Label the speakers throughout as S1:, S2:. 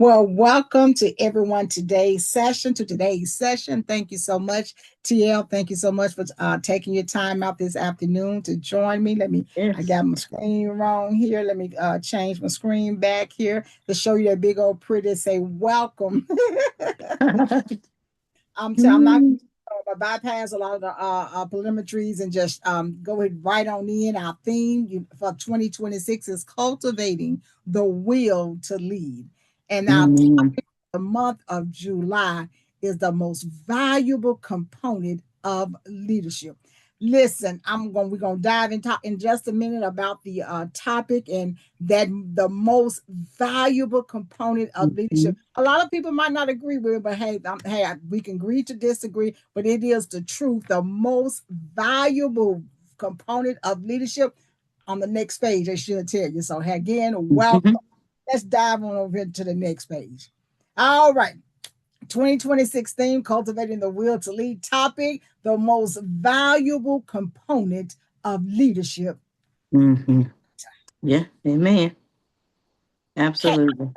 S1: Well, welcome to everyone today's session. Thank you so much, TL. Thank you so much for taking your time out this afternoon to join me. I
S2: Yes.
S1: got my screen wrong here. Let me change my screen back here to show you that big old pretty say welcome. I'm not
S2: Mm,
S1: bypass a lot of the preliminaries and just go ahead right on in. Our theme for 2026 is cultivating the will to lead. And our
S2: mm,
S1: topic for the month of July is the most valuable component of leadership. Listen, we're gonna dive in talk in just a minute about the topic and that the most valuable component of leadership.
S2: mhm,
S1: A lot of people might not agree with it, but hey, we can agree to disagree. But it is the truth. The most valuable component of leadership on the next page. They should tell you. So again, welcome.
S2: mhm,
S1: Let's dive on over to the next page. All right. 2026 theme, cultivating the will to lead topic, the most valuable component of leadership.
S2: mhm. Yeah, amen.
S1: Can,
S2: Absolutely.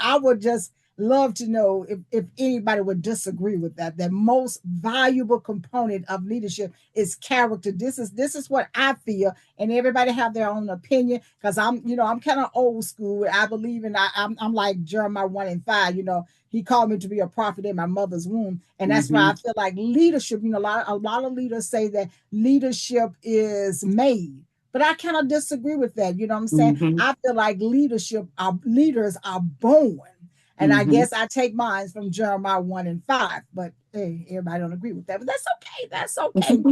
S1: I would just love to know if anybody would disagree with that. The most valuable component of leadership is character. This is what I feel, and everybody have their own opinion. Because I'm kind of old school. I believe in I'm like Jeremiah 1:5. He called me to be a prophet in my mother's womb, and that's why I
S2: Hmm.
S1: feel like leadership. A lot of leaders say that leadership is made. But I kind of disagree with that. You know what I'm saying?
S2: Hmm.
S1: I feel like leaders are born. And I
S2: Hmm.
S1: guess I take mine from Jeremiah 1:5. But hey, everybody don't agree with that. But that's okay. That's okay.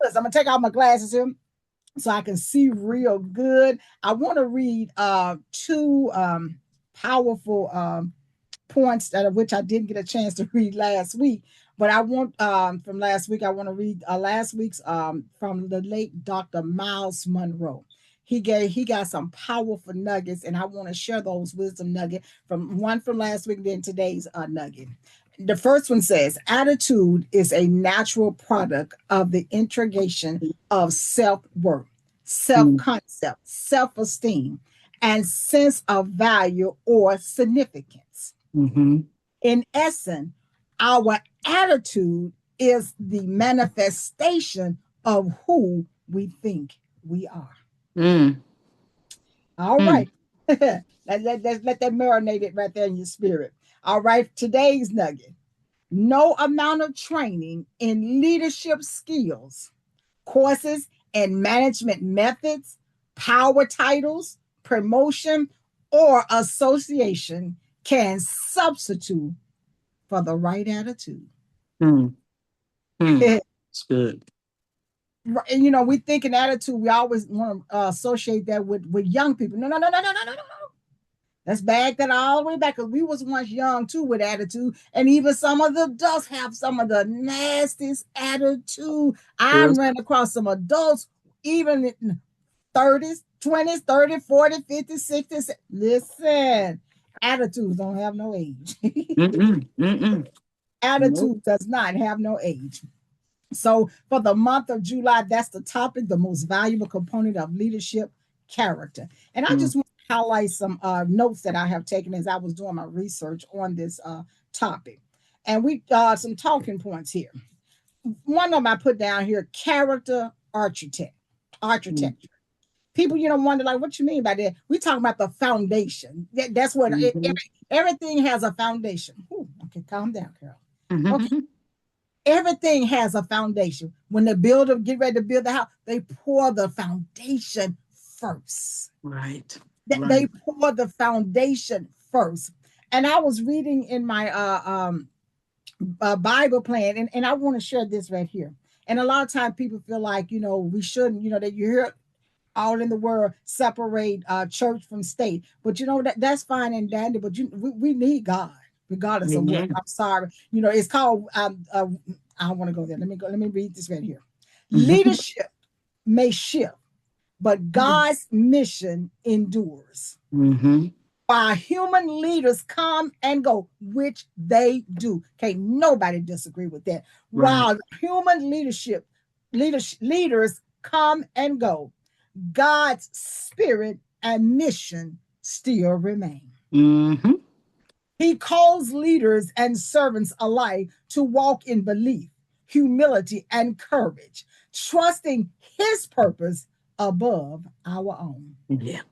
S1: Listen, I'm gonna take out my glasses here so I can see real good. I want to read two powerful points that of which I didn't get a chance to read last week. But I want from last week, I want to read last week's from the late Dr. Miles Monroe. He got some powerful nuggets, and I want to share those wisdom nuggets from last week, then today's nugget. The first one says, attitude is a natural product of the integration of self worth, self concept, self esteem, and sense of value or significance.
S2: Hmm.
S1: In essence, our attitude is the manifestation of who we think we are.
S2: Mm,
S1: All
S2: mm.
S1: right. Let that marinate it right there in your spirit. All right. Today's nugget. No amount of training in leadership skills, courses, and management methods, power titles, promotion, or association can substitute for the right attitude.
S2: Mm, mm. It's good.
S1: We think an attitude, we always want to associate that with young people. No, no, no, no, no, no, no, no. Let's back that all the way back because we was once young too with attitude, and even some of the adults have some of the nastiest attitude. I
S2: Yes.
S1: ran across some adults, even in 30s, 20s, 30, 40, 50, 60. Listen, attitudes don't have no age.
S2: Mm-mm, mm-mm. Nope.
S1: Attitude does not have no age. So for the month of July, that's the topic, the most valuable component of leadership, character. And I
S2: Mm,
S1: just want to highlight some notes that I have taken as I was doing my research on this topic. And we some talking points here. One of them I put down here: character
S2: mm,
S1: architecture. People, wonder like, what you mean by that? We talking about the foundation. That's what
S2: mhm,
S1: everything has a foundation. Ooh, okay, calm down, Carol. Okay,
S2: mhm.
S1: everything has a foundation. When the builder get ready to build the house, they pour the foundation first.
S2: Right.
S1: They
S2: Right.
S1: pour the foundation first. And I was reading in my Bible plan, and I want to share this right here. And a lot of times people feel like, we shouldn't, that you hear all in the world separate church from state. But that's fine and dandy, but we need God regardless of what.
S2: Amen.
S1: I'm sorry. It's called I don't want to go there. Let me read this right here.
S2: Mhm.
S1: Leadership may shift, but God's mission endures.
S2: Mhm.
S1: While human leaders come and go, which they do. Can't nobody disagree with that.
S2: Right.
S1: While human leaders come and go, God's spirit and mission still remain.
S2: Mhm.
S1: He calls leaders and servants alike to walk in belief, humility, and courage, trusting his purpose above our own.
S2: Yeah.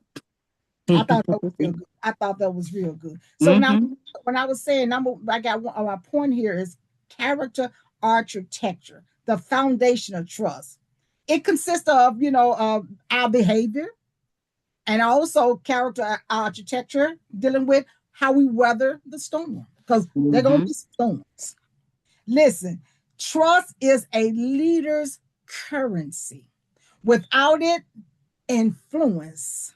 S1: I thought that was real good. I thought that was real good. So now,
S2: Mm-hmm.
S1: when I was saying, I got one, my point here is character architecture, the foundation of trust. It consists of, our behavior, and also character architecture dealing with how we weather the storm, because they're going to
S2: Mm-hmm.
S1: be storms. Listen, trust is a leader's currency. Without it, influence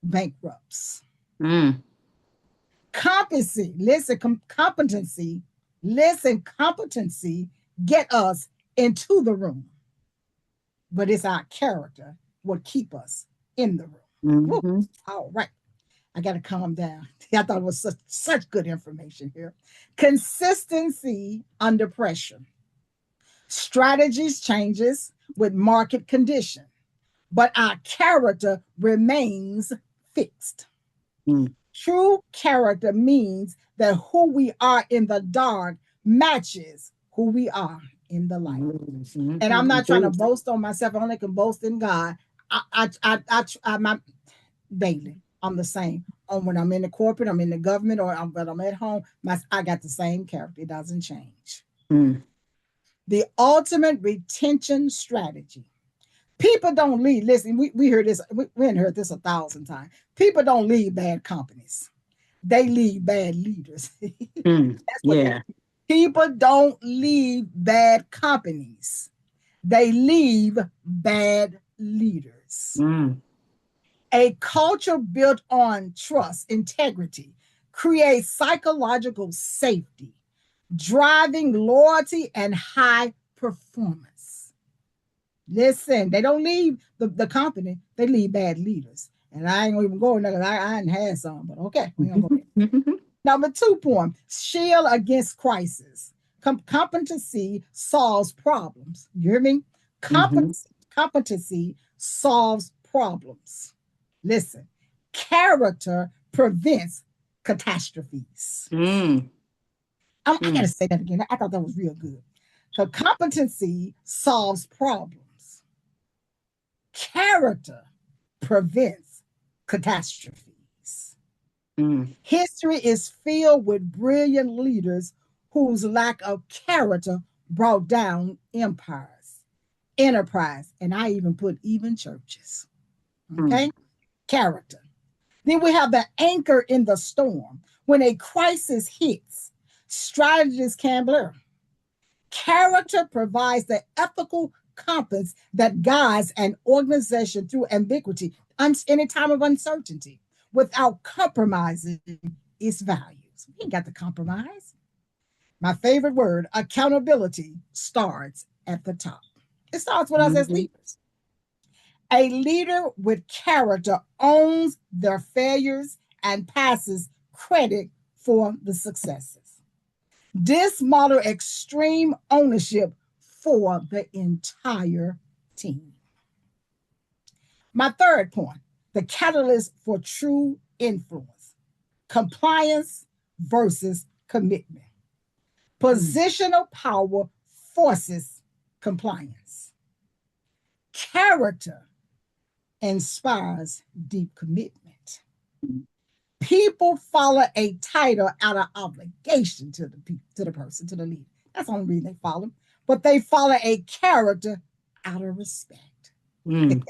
S1: bankrupts.
S2: Mm.
S1: Competency, listen, competency, listen, competency get us into the room, but it's our character what keep us in the room. Woo.
S2: Mm-hmm.
S1: All right. I got to calm down. I thought it was such good information here. Consistency under pressure. Strategies changes with market condition, but our character remains fixed.
S2: Mm.
S1: True character means that who we are in the dark matches who we are in the light. And I'm not trying to
S2: Mm-hmm.
S1: boast on myself. I only can boast in God. My daily. I'm the same. When I'm in the corporate, I'm in the government, but I'm at home. I got the same character. It doesn't change.
S2: Mm.
S1: The ultimate retention strategy. People don't leave. Listen, we heard this. We heard this 1,000 times. People don't leave bad companies. They leave bad leaders.
S2: Mm.
S1: That's what they.
S2: Yeah.
S1: People don't leave bad companies. They leave bad leaders.
S2: Mm.
S1: A culture built on trust, integrity, creates psychological safety, driving loyalty and high performance. Listen, they don't leave the company, they leave bad leaders. And I ain't gonna even go there because I ain't had some, but okay, we gonna go there. Number 2 point, shield against crisis. Competency solves problems. You hear me?
S2: Mm-hmm.
S1: Competency solves problems. Listen, character prevents catastrophes.
S2: Mm.
S1: I got to
S2: Mm.
S1: say that again. I thought that was real good. So, competency solves problems, character prevents catastrophes.
S2: Mm.
S1: History is filled with brilliant leaders whose lack of character brought down empires, enterprise, and I even put even churches.
S2: Mm.
S1: Okay? Character. Then we have the anchor in the storm. When a crisis hits, strategists can blur. Character provides the ethical compass that guides an organization through ambiguity in a time of uncertainty without compromising its values. We ain't got to compromise. My favorite word, accountability, starts at the top. It starts with us as
S2: Mm-hmm.
S1: leaders. A leader with character owns their failures and passes credit for the successes. This model extreme ownership for the entire team. My third point, the catalyst for true influence, compliance versus commitment.
S2: Mm.
S1: Positional power forces compliance. Character inspires deep commitment. People follow a title out of obligation to the person, to the leader. That's the only reason they follow him. But they follow a character out of respect.
S2: Mm.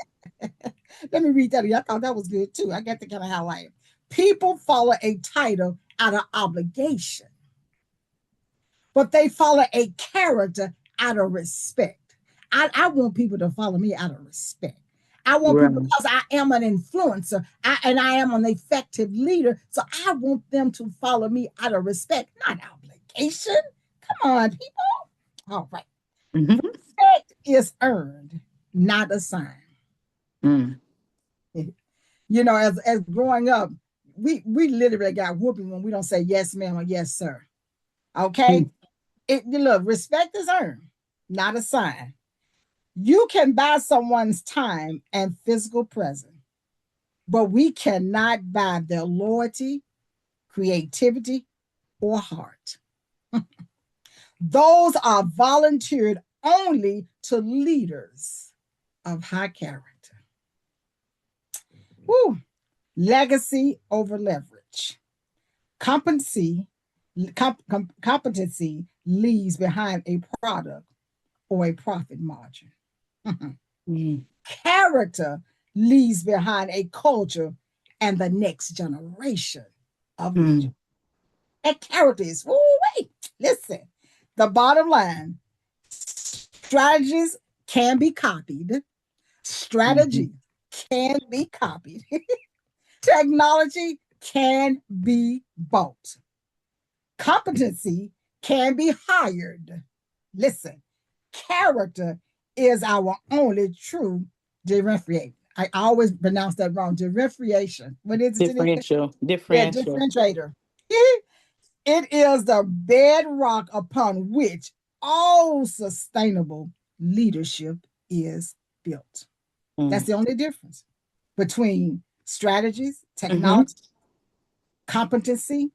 S1: Let me read that. I thought that was good too. I got to kind of highlight it. People follow a title out of obligation, but they follow a character out of respect. I want people to follow me out of respect. I want people,
S2: Right.
S1: because I am an influencer and I am an effective leader. So I want them to follow me out of respect, not obligation. Come on, people. All right.
S2: Mm-hmm.
S1: Respect is earned, not assigned.
S2: Mm.
S1: As growing up, we literally got whooping when we don't say yes, ma'am, or yes, sir. Okay? Look, respect is earned, not assigned. You can buy someone's time and physical presence, but we cannot buy their loyalty, creativity, or heart. Those are volunteered only to leaders of high character. Woo. Legacy over leverage. Competency, competency leaves behind a product or a profit margin.
S2: Mm.
S1: Character leaves behind a culture and the next generation of leaders.
S2: Mm.
S1: And character is, wait, listen, the bottom line, strategies can be copied.
S2: Mm-hmm.
S1: Strategy can be copied. Technology can be bought. Competency can be hired. Listen, character is our only true differentiator. I always pronounce that wrong. Differentiation. What is it?
S2: Differential.
S1: Yeah,
S2: Differential.
S1: differentiator. It is the bedrock upon which all sustainable leadership is built. That's
S2: Mm.
S1: the only difference between strategies,
S2: Mm-hmm.
S1: technology, competency.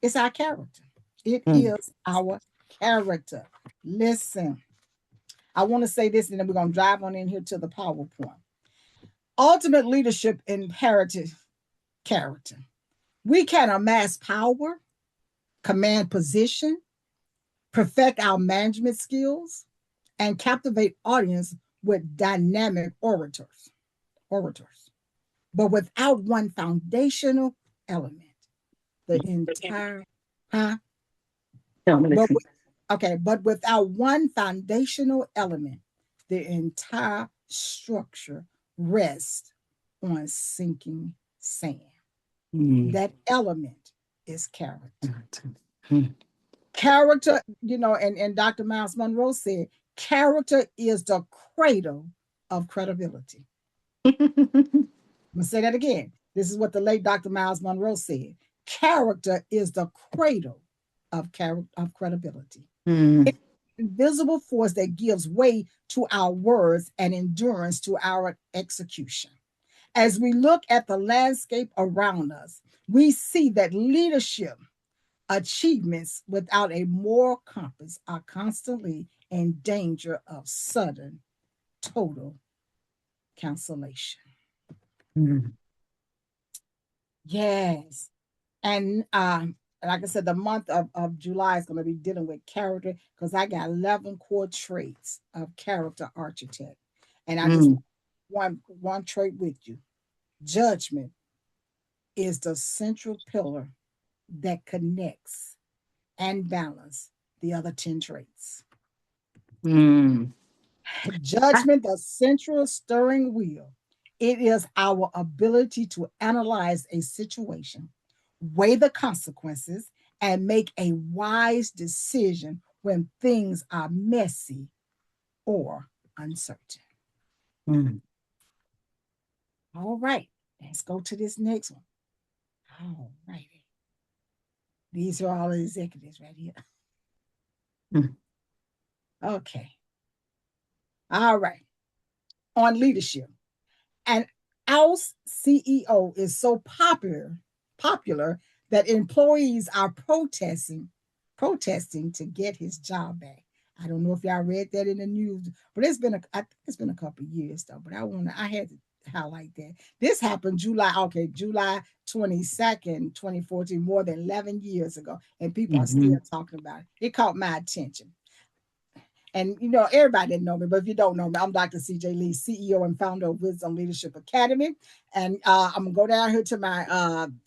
S1: It's our character. It
S2: Mm.
S1: is our character. Listen, I want to say this, and then we're going to drive on in here to the PowerPoint. Ultimate leadership imperative character. We can amass power, command position, perfect our management skills, and captivate audience with dynamic orators. But without one foundational element, the entire huh? But okay, but without one foundational element, the entire structure rests on sinking sand.
S2: Mm.
S1: That element is character.
S2: Mm.
S1: Character, and Dr. Miles Monroe said, character is the cradle of credibility. I'm going to say that again. This is what the late Dr. Miles Monroe said. Character is the cradle of credibility.
S2: Mm.
S1: It's an invisible force that gives way to our words and endurance to our execution. As we look at the landscape around us, we see that leadership achievements without a moral compass are constantly in danger of sudden, total cancellation.
S2: Mm.
S1: Yes. And like I said, the month of July is going to be dealing with character because I got 11 core traits of character architect. And I just
S2: Mm.
S1: one trait with you. Judgment is the central pillar that connects and balance the other 10 traits.
S2: Mm.
S1: Judgment, the central steering wheel. It is our ability to analyze a situation, weigh the consequences, and make a wise decision when things are messy or uncertain.
S2: Mm.
S1: All right, let's go to this next one. All righty. These are all the executives right here.
S2: Mm.
S1: Okay. All right. On leadership. And our CEO is so popular that employees are protesting to get his job back. I don't know if y'all read that in the news, but I think it's been a couple of years though. But I had to highlight that. This happened July 22nd, 2014, more than 11 years ago, and people are
S2: Mm-hmm.
S1: still talking about it. It caught my attention. And everybody didn't know me, but if you don't know me, I'm Dr. CJ Lee, CEO and founder of Wisdom Leadership Academy. And I'm gonna go down here to my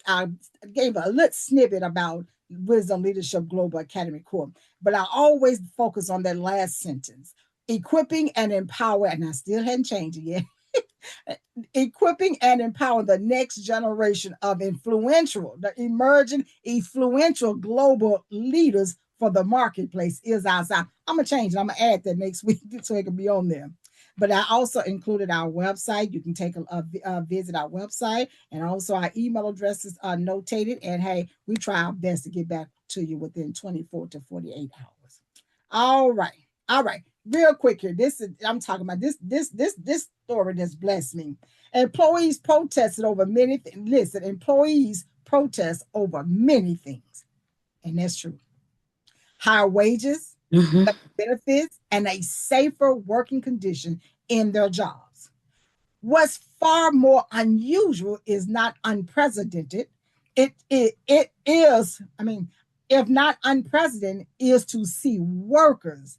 S1: I gave a little snippet about Wisdom Leadership Global Academy Corps, but I always focus on that last sentence. Equipping and empower, and I still hadn't changed it yet. Equipping and empowering the next generation of the emerging influential global leaders for the marketplace is outside. I'm gonna change it. I'm gonna add that next week so it can be on there. But I also included our website. You can take a visit our website, and also our email addresses are notated. And hey, we try our best to get back to you within 24 to 48 hours. All right. Real quick here. I'm talking about this story that's blessed me. Employees protested over many things. Listen, employees protest over many things. and that's true. Higher wages,
S2: Mm-hmm.
S1: better benefits, and a safer working condition in their jobs. What's far more unusual is not unprecedented. It is, I mean, if not unprecedented, is to see workers.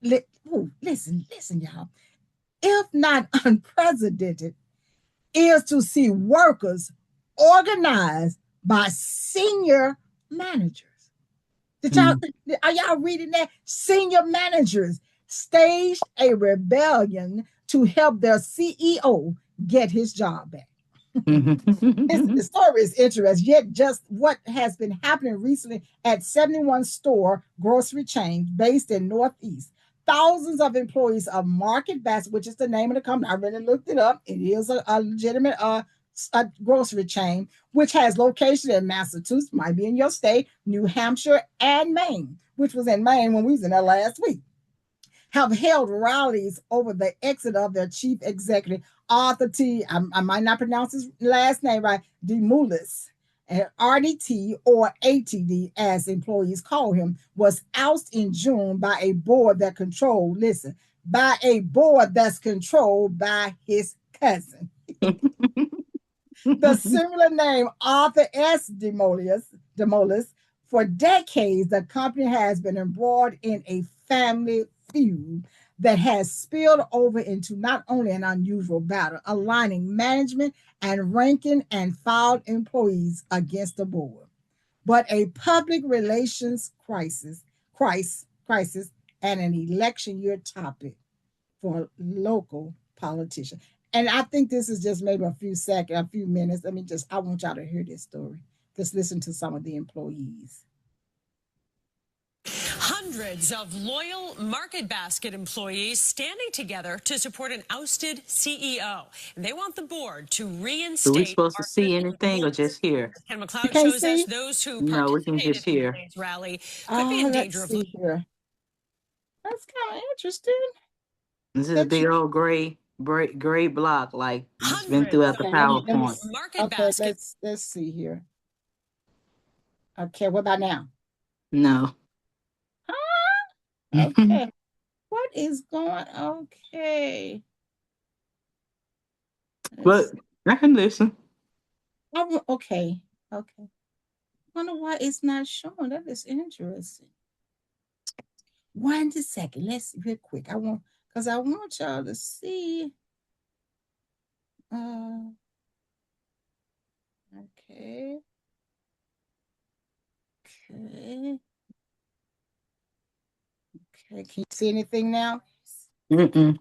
S1: Listen, y'all. If not unprecedented, is to see workers organized by senior managers. Did y'all are y'all reading that? Senior managers staged a rebellion to help their CEO get his job back. The story is interesting, yet just what has been happening recently at 71 store grocery chain based in Northeast. Thousands of employees of Market Basket, which is the name of the company. I really looked it up. It is a legitimate a grocery chain, which has location in Massachusetts, might be in your state, New Hampshire, and Maine, which was in Maine when we was in there last week, have held rallies over the exit of their chief executive, Arthur T. I might not pronounce his last name right, DeMoulis. And RDT, or ATD as employees call him, was ousted in June by a board that controlled, listen, by a board that's controlled by his cousin. The similar name, Arthur S. Demolis, for decades, the company has been embroiled in a family feud that has spilled over into not only an unusual battle, aligning management and ranking and file employees against the board, but a public relations crisis, and an election year topic for local politicians. And I think this is just maybe a few minutes. I want y'all to hear this story. Just listen to some of the employees.
S3: Hundreds of loyal Market Basket employees standing together to support an ousted CEO. And they want the board to reinstate.
S2: Are we supposed to see anything or just hear?
S3: Ken McLeod shows us those who
S2: No, we can
S3: participated
S2: just hear.
S3: in today's rally could be in danger of losing.
S1: That's kind of interesting.
S2: This is a big old gray block, like it's been throughout the PowerPoint.
S1: Okay, let's see here. Okay, what about now?
S2: No.
S1: Okay. What is going on? Okay.
S2: But I can listen.
S1: Okay. I wonder why it's not showing. That is interesting. 1 second. Let's real quick. I want y'all to see. Okay. Okay, can you see anything now?
S2: Mm-mm.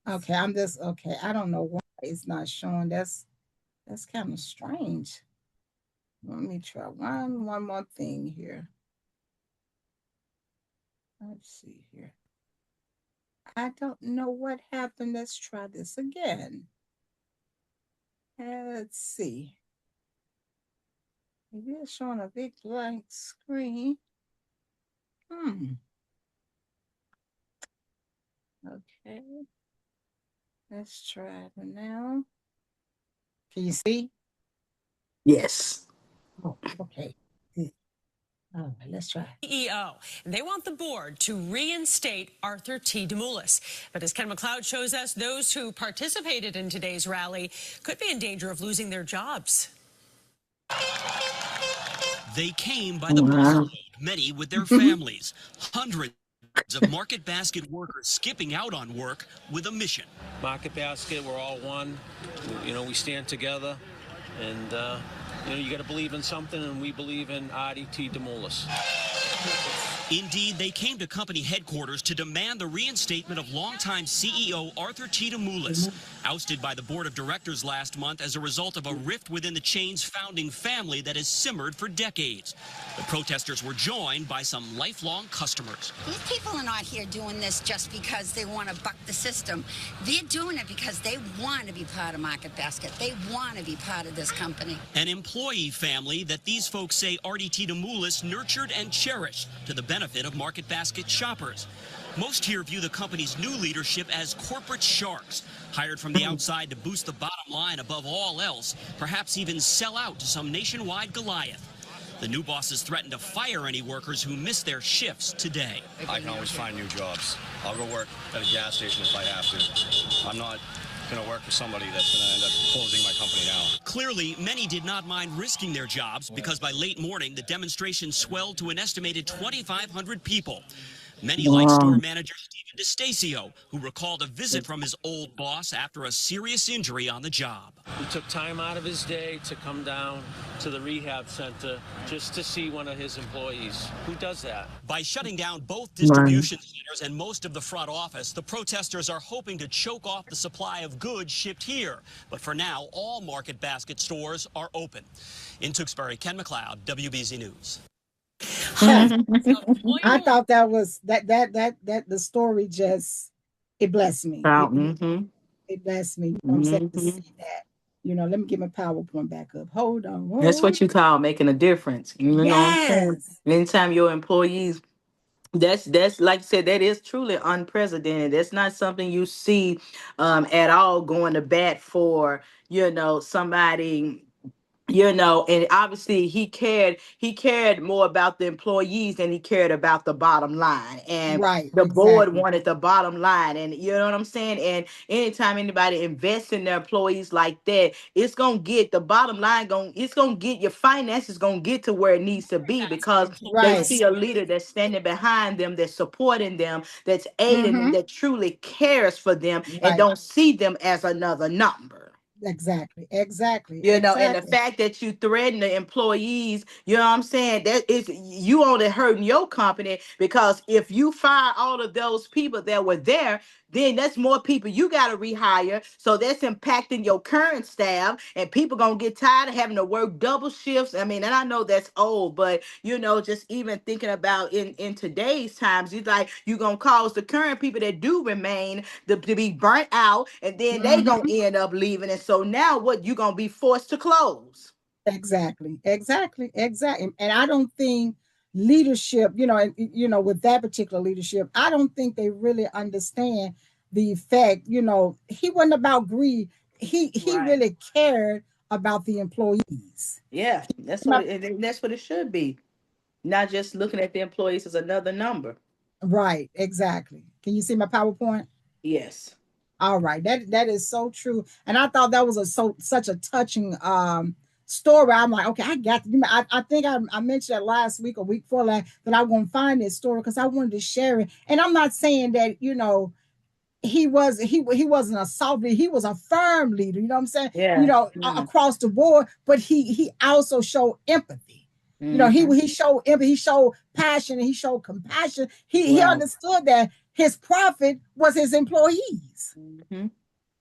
S1: Okay, I don't know why it's not showing. That's kind of strange. Let me try one more thing here. Let's see here. I don't know what happened. Let's try this again. Let's see. It is showing a big blank screen. Okay. Let's try it now. Can you see?
S2: Yes.
S1: Oh, okay. All right, let's try.
S3: CEO. They want the board to reinstate Arthur T. DeMoulis. But as Ken McLeod shows us, those who participated in today's rally could be in danger of losing their jobs.
S4: They came by the busload, many with their families. Hundreds of Market Basket workers skipping out on work with a mission.
S5: Market Basket, we're all one. We stand together. And, you got to believe in something, and we believe in RDT DeMoulis.
S4: Indeed, they came to company headquarters to demand the reinstatement of longtime CEO Arthur T. DeMoulis, ousted by the board of directors last month as a result of a rift within the chain's founding family that has simmered for decades. The protesters were joined by some lifelong customers.
S6: These people are not here doing this just because they want to buck the system. They're doing it because they want to be part of Market Basket. They want to be part of this company.
S4: An employee family that these folks say RDT DeMoulis nurtured and cherished to the benefit of Market Basket shoppers. Most here view the company's new leadership as corporate sharks, hired from the outside to boost the bottom line above all else, perhaps even sell out to some nationwide Goliath. The new bosses threatened to fire any workers who miss their shifts today.
S7: I can always find new jobs. I'll go work at a gas station if I have to. I'm not going to work for somebody that's going to end up closing my company down.
S4: Clearly, many did not mind risking their jobs because by late morning, the demonstration swelled to an estimated 2,500 people. Many like store manager Stephen DeStacio, who recalled a visit from his old boss after a serious injury on the job.
S5: He took time out of his day to come down to the rehab center just to see one of his employees. Who does that?
S4: By shutting down both distribution centers and most of the front office, the protesters are hoping to choke off the supply of goods shipped here. But for now, all Market Basket stores are open. In Tewksbury, Ken McLeod, WBZ News.
S1: I thought that was that the story just it blessed me. It blessed me. You know what I'm saying, to see that. You know, let me get my PowerPoint back up. Hold on.
S2: That's what you call making a difference. You know what I'm saying? Anytime your employees, that's like you said, that is truly unprecedented. That's not something you see at all, going to bat for, somebody. And obviously he cared more about the employees than he cared about the bottom line. And the board wanted the bottom line. And you know what I'm saying? And anytime anybody invests in their employees like that, it's gonna get the bottom line it's gonna get your finances gonna get to where it needs to be, because they see a leader that's standing behind them, that's supporting them, that's aiding them, that truly cares for them, and don't see them as another number.
S1: Exactly.
S2: And the fact that you threaten the employees, you know what I'm saying, that is, you only hurting your company, because if you fire all of those people that were there, then that's more people you got to rehire. So that's impacting your current staff, and people going to get tired of having to work double shifts. I mean, and I know that's old, but just even thinking about in today's times, it's like you're going to cause the current people that do remain to be burnt out, and then they going to end up leaving. And so now what, you going to be forced to close.
S1: Exactly. And I don't think leadership, with that particular leadership, I don't think they really understand the effect. He wasn't about greed. He really cared about the employees.
S2: Yeah, that's what it should be. Not just looking at the employees as another number.
S1: Right, exactly. Can you see my PowerPoint?
S2: Yes.
S1: All right. That is so true. And I thought that was such a touching story. I'm like, okay, I got to. I think I mentioned that last week or week before that I'm going to find this story because I wanted to share it. And I'm not saying that he wasn't a soft leader. He was a firm leader. You know what I'm saying?
S2: Yeah.
S1: Across the board. But he also showed empathy. He showed empathy. He showed passion. And he showed compassion. He understood that his profit was his employees.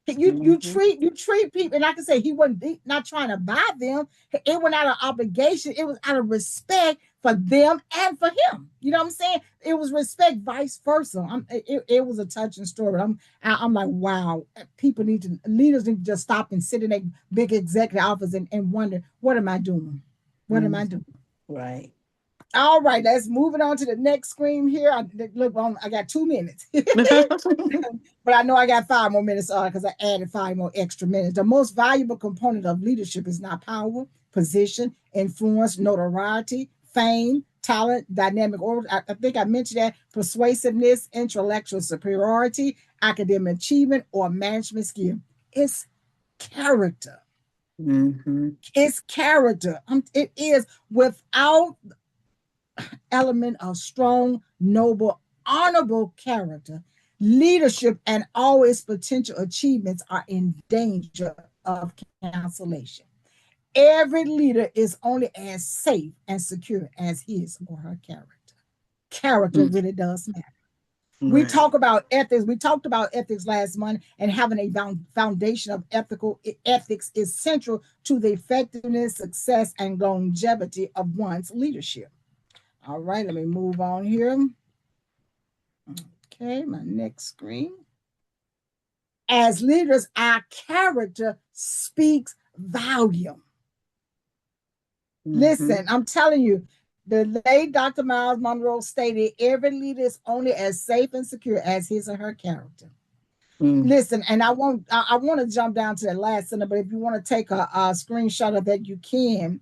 S1: You treat people, and like I say, he wasn't not trying to buy them. It was out of obligation. It was out of respect for them and for him. You know what I'm saying? It was respect, vice versa. It was a touching story. I'm like, wow. Leaders need to just stop and sit in a big executive office and wonder, what am I doing? What am I doing?
S2: Right.
S1: All right, let's move it on to the next screen here. I got 2 minutes, but I know I got 5 more minutes because I added 5 more extra minutes. The most valuable component of leadership is not power, position, influence, notoriety, fame, talent, dynamic order. I think I mentioned that: persuasiveness, intellectual superiority, academic achievement, or management skill. It's character. It's character. It is without element of strong, noble, honorable character, leadership, and all its potential achievements are in danger of cancellation. Every leader is only as safe and secure as his or her character. Character really does matter. We talk about ethics. We talked about ethics last month, and having a foundation of ethics is central to the effectiveness, success, and longevity of one's leadership. All right, let me move on here. Okay, my next screen. As leaders, our character speaks volume. Listen, I'm telling you, the late Dr. Miles Monroe stated, every leader is only as safe and secure as his or her character. Listen, and I want to jump down to that last sentence, but if you want to take a screenshot of that, you can.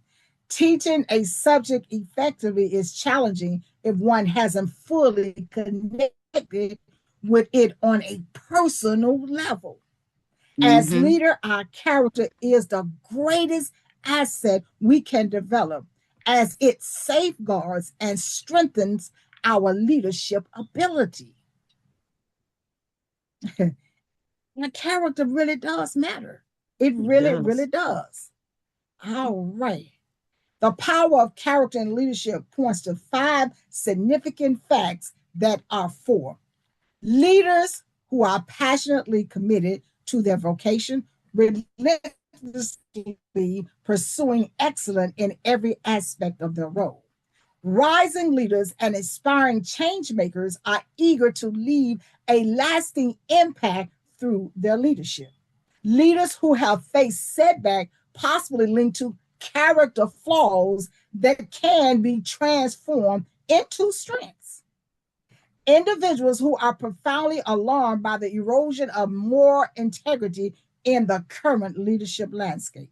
S1: Teaching a subject effectively is challenging if one hasn't fully connected with it on a personal level. As
S2: Mm-hmm.
S1: leader, our character is the greatest asset we can develop as it safeguards and strengthens our leadership ability. The character really does matter. It
S2: It
S1: really, really
S2: does.
S1: does. All right. The power of character and leadership points to five significant facts that are for leaders who are passionately committed to their vocation, relentlessly pursuing excellence in every aspect of their role. Rising leaders and aspiring change makers are eager to leave a lasting impact through their leadership. Leaders who have faced setback, possibly linked to character flaws that can be transformed into strengths. Individuals who are profoundly alarmed by the erosion of moral integrity in the current leadership landscape.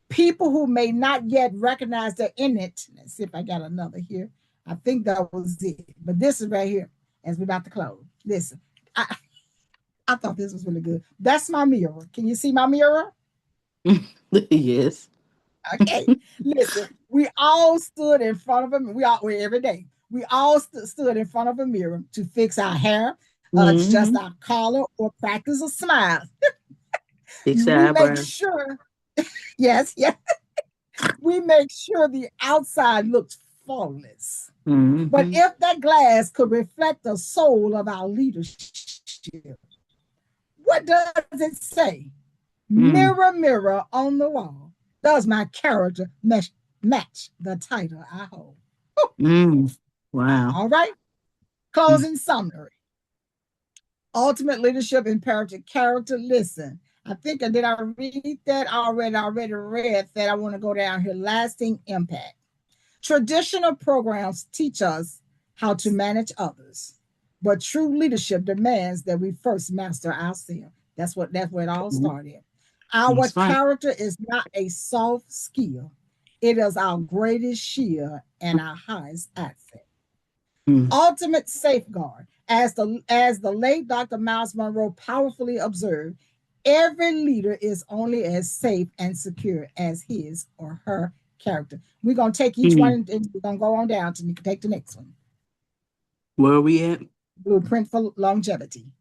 S1: People who may not yet recognize their innate. Let's see if I got another here. I think that was it. But this is right here as we're about to close. Listen, I thought this was really good. That's my mirror. Can you see my mirror?
S2: Yes.
S1: Okay. Listen, we all stood in front of him. We all every day. We all stood in front of a mirror to fix our hair, adjust
S2: Mm-hmm.
S1: our collar, or practice a smile.
S2: Fix the
S1: We make
S2: eyebrows.
S1: sure, yes, yes, we make sure the outside looks flawless. But
S2: Mm-hmm.
S1: if that glass could reflect the soul of our leadership, what does it say?
S2: Mm.
S1: Mirror, mirror on the wall, does my character match the title I hold?
S2: Mm. Wow.
S1: All right.
S2: Mm.
S1: Closing summary. Ultimate leadership imperative character. Listen, I think did I read that already? I already read that. I want to go down here. Lasting impact. Traditional programs teach us how to manage others, but true leadership demands that we first master ourselves. That's where it all
S2: Mm.
S1: started. Our
S2: That's right.
S1: character is not a soft skill. It is our greatest shield and our highest asset.
S2: Mm.
S1: Ultimate safeguard. As the late Dr. Miles Monroe powerfully observed, every leader is only as safe and secure as his or her character. We're gonna take each one
S2: Mm.
S1: and we're gonna go on down to you can take the next one.
S2: Where are we at?
S1: Blueprint for longevity.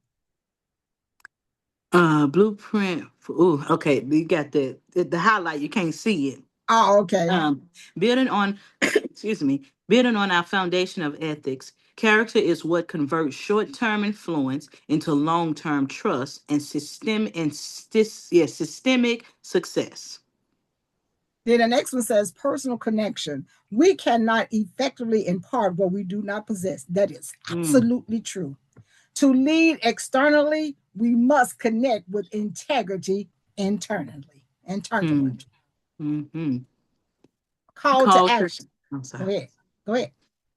S2: Blueprint. Ooh, okay. You got the highlight. You can't see it.
S1: Oh, okay.
S2: Building on, excuse me, building on our foundation of ethics. Character is what converts short-term influence into long-term trust and systemic success.
S1: Then the next one says personal connection. We cannot effectively impart what we do not possess. That is
S2: Mm.
S1: absolutely true. To lead externally, we must connect with integrity internally.
S2: Mm.
S1: Internally.
S2: Mm-hmm.
S1: Call to
S2: Culture.
S1: action.
S2: I'm
S1: Go
S2: sorry.
S1: ahead. Go ahead.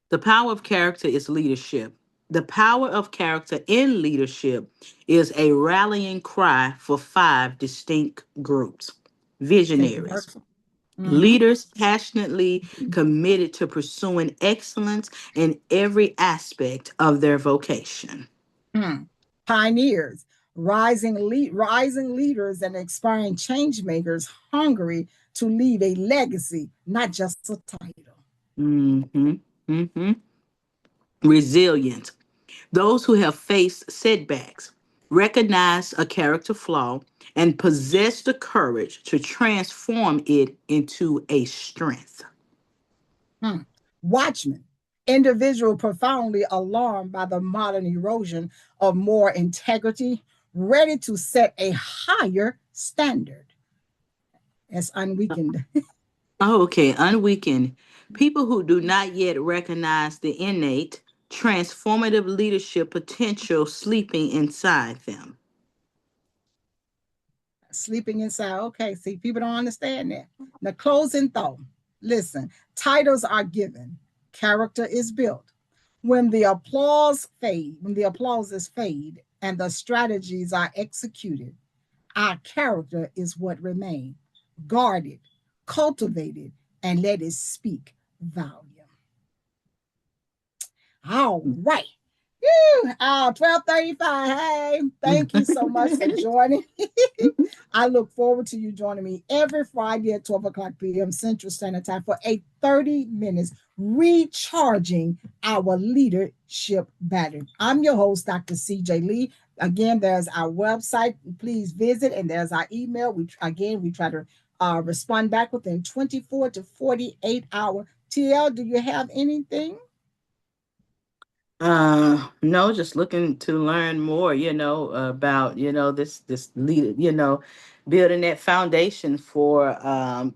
S2: The power of character is leadership. The power of character in leadership is a rallying cry for five distinct groups:
S1: Take it
S2: visionaries,
S1: personal. Mm-hmm.
S2: leaders passionately committed to pursuing excellence in every aspect of their vocation.
S1: Hmm. Pioneers, rising leaders and inspiring change makers hungry to leave a legacy, not just a title.
S2: Hmm. Hmm. Resilient. Those who have faced setbacks, recognize a character flaw, and possess the courage to transform it into a strength.
S1: Hmm. Watchmen, individual profoundly alarmed by the modern erosion of moral integrity, ready to set a higher standard. As unweakened.
S2: Oh, okay, unweakened. People who do not yet recognize the innate, transformative leadership potential sleeping inside them.
S1: Sleeping inside. Okay, see, people don't understand that. The closing thought. Listen, titles are given, character is built. When the applauses fade and the strategies are executed, our character is what remains, guarded, cultivated, and let it speak volume. All right. 12:35. Hey, thank you so much for joining. I look forward to you joining me every Friday at 12 o'clock p.m. Central Standard Time for a 30 minutes recharging our leadership battery. I'm your host, Dr. CJ Lee. Again, there's our website. Please visit, and there's our email. We try to respond back within 24 to 48 hours. TL, do you have anything?
S2: No, just looking to learn more, about, this leader, building that foundation for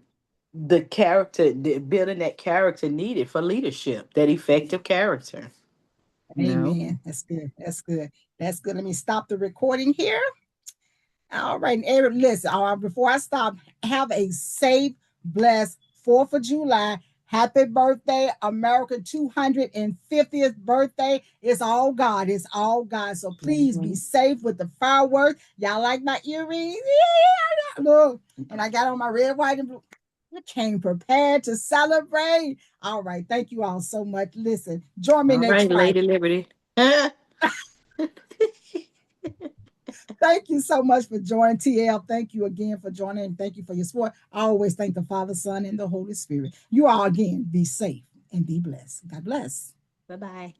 S2: the character, building that character needed for leadership, that effective character,
S1: Amen. That's good. That's good. That's good. Let me stop the recording here. All right. Eric, listen, before I stop, have a safe, blessed 4th of July. Happy birthday, America 250th birthday. It's all God. It's all God. So please be safe with the fireworks. Y'all like my earrings? Yeah. Look. And I got on my red, white, and blue. I came prepared to celebrate. All right. Thank you all so much. Listen, join me
S2: All
S1: next
S2: right,
S1: Friday.
S2: Lady Liberty.
S1: Thank you so much for joining, TL. Thank you again for joining, and thank you for your support. I always thank the Father, Son, and the Holy Spirit. You all again be safe and be blessed. God bless.
S2: Bye-bye.